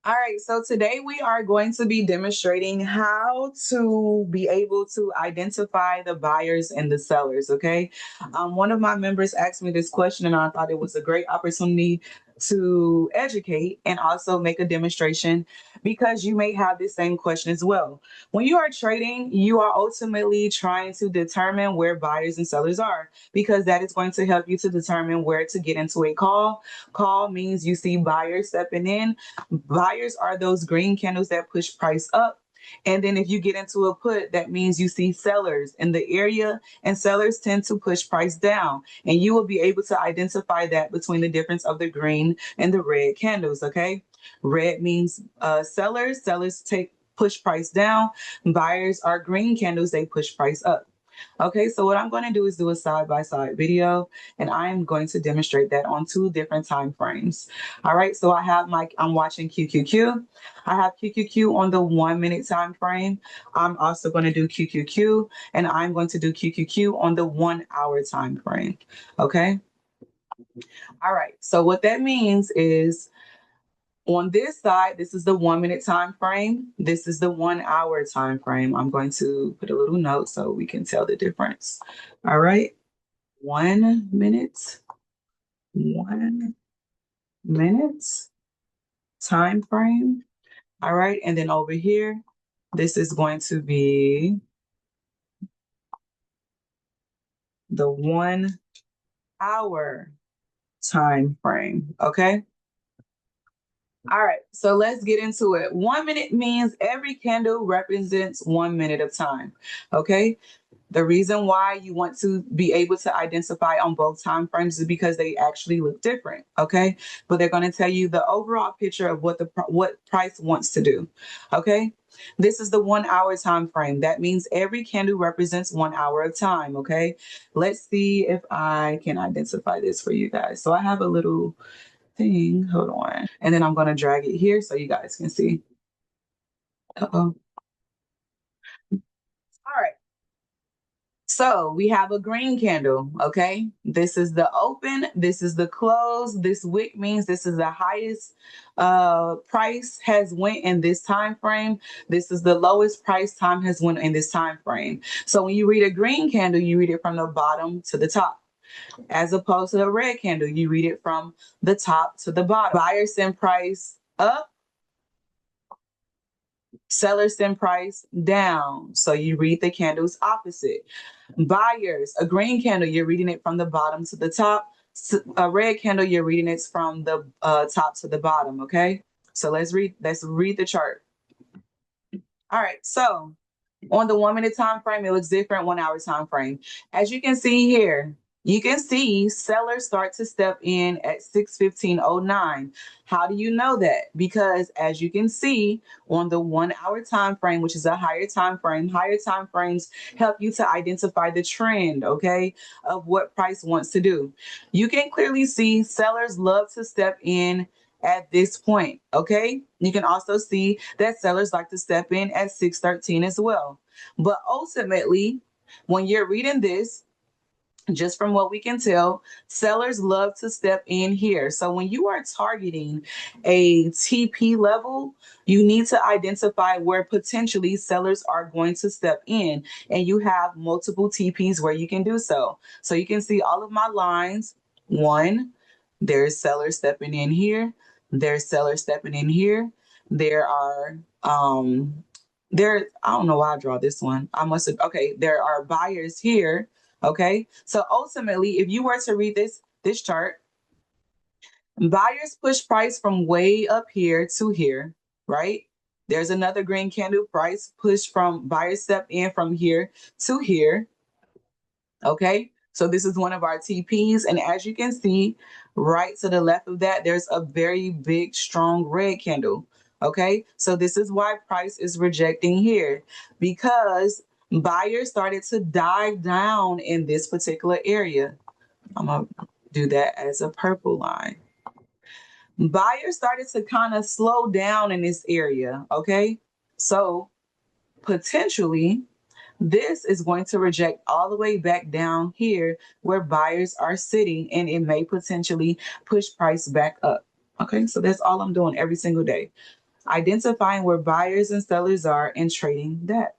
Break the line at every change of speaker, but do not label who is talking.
All right, so today we are going to be demonstrating how to be able to identify the buyers and the sellers, okay? One of my members asked me this question, and I thought it was a great opportunity to educate and also make a demonstration because you may have the same question as well. When you are trading, you are ultimately trying to determine where buyers and sellers are because that is going to help you to determine where to get into a call. Call means you see buyers stepping in. Buyers are those green candles that push price up. And then if you get into a put, that means you see sellers in the area, and sellers tend to push price down. And you will be able to identify that between the difference of the green and the red candles. Okay. Red means sellers. Sellers take push price down. Buyers are green candles, they push price up. Okay, so what I'm going to do is do a side-by-side video, and I'm going to demonstrate that on two different time frames. All right, so I'm watching QQQ. I have QQQ on the 1 minute time frame. I'm also going to do QQQ, and I'm going to do QQQ on the 1 hour time frame. Okay. All right, so what that means is on this side, this is the 1 minute time frame. This is the 1 hour time frame. I'm going to put a little note so we can tell the difference. All right. 1 minute, 1 minute time frame. All right. And then over here, this is going to be the 1 hour time frame. Okay. All right, so let's get into it. 1 minute means every candle represents 1 minute of time. Okay. The reason why you want to be able to identify on both time frames is because they actually look different. Okay. But they're going to tell you the overall picture of what price wants to do. Okay. This is the 1 hour time frame. That means every candle represents 1 hour of time. Okay. Let's see if I can identify this for you guys. So I have a little thing. Hold on. And then I'm going to drag it here so you guys can see. Uh-oh. All right. So we have a green candle, okay? This is the open, this is the close. This wick means this is the highest price has went in this time frame. This is the lowest price time has went in this time frame. So when you read a green candle, you read it from the bottom to the top. As opposed to the red candle, you read it from the top to the bottom. Buyers send price up, sellers send price down. So you read the candles opposite. Buyers, a green candle, you're reading it from the bottom to the top. A red candle, you're reading it from the top to the bottom. Okay. So let's read the chart. All right. So on the 1 minute time frame, it looks different. 1 hour time frame. As you can see here, you can see sellers start to step in at 6:15:09. How do you know that? Because as you can see on the 1 hour time frame, which is a higher time frames help you to identify the trend, okay, of what price wants to do. You can clearly see sellers love to step in at this point. Okay. You can also see that sellers like to step in at 6:13 as well. But ultimately, when you're reading this, just from what we can tell, sellers love to step in here. So when you are targeting a TP level, you need to identify where potentially sellers are going to step in. And you have multiple TPs where you can do so. So you can see all of my lines. One, there's sellers stepping in here. There's sellers stepping in here. There are I don't know why I draw this one. I must have okay, there are buyers here. Okay. So ultimately, if you were to read this chart, buyers push price from way up here to here, right? There's another green candle, price push from buyers step in from here to here. Okay. So this is one of our TPs. And as you can see, right to the left of that, there's a very big, strong red candle. Okay. So this is why price is rejecting here because buyers started to dive down in this particular area. I'm going to do that as a purple line. Buyers started to kind of slow down in this area. Okay. So potentially, this is going to reject all the way back down here where buyers are sitting, and it may potentially push price back up. Okay, so that's all I'm doing every single day. identifying where buyers and sellers are and trading that.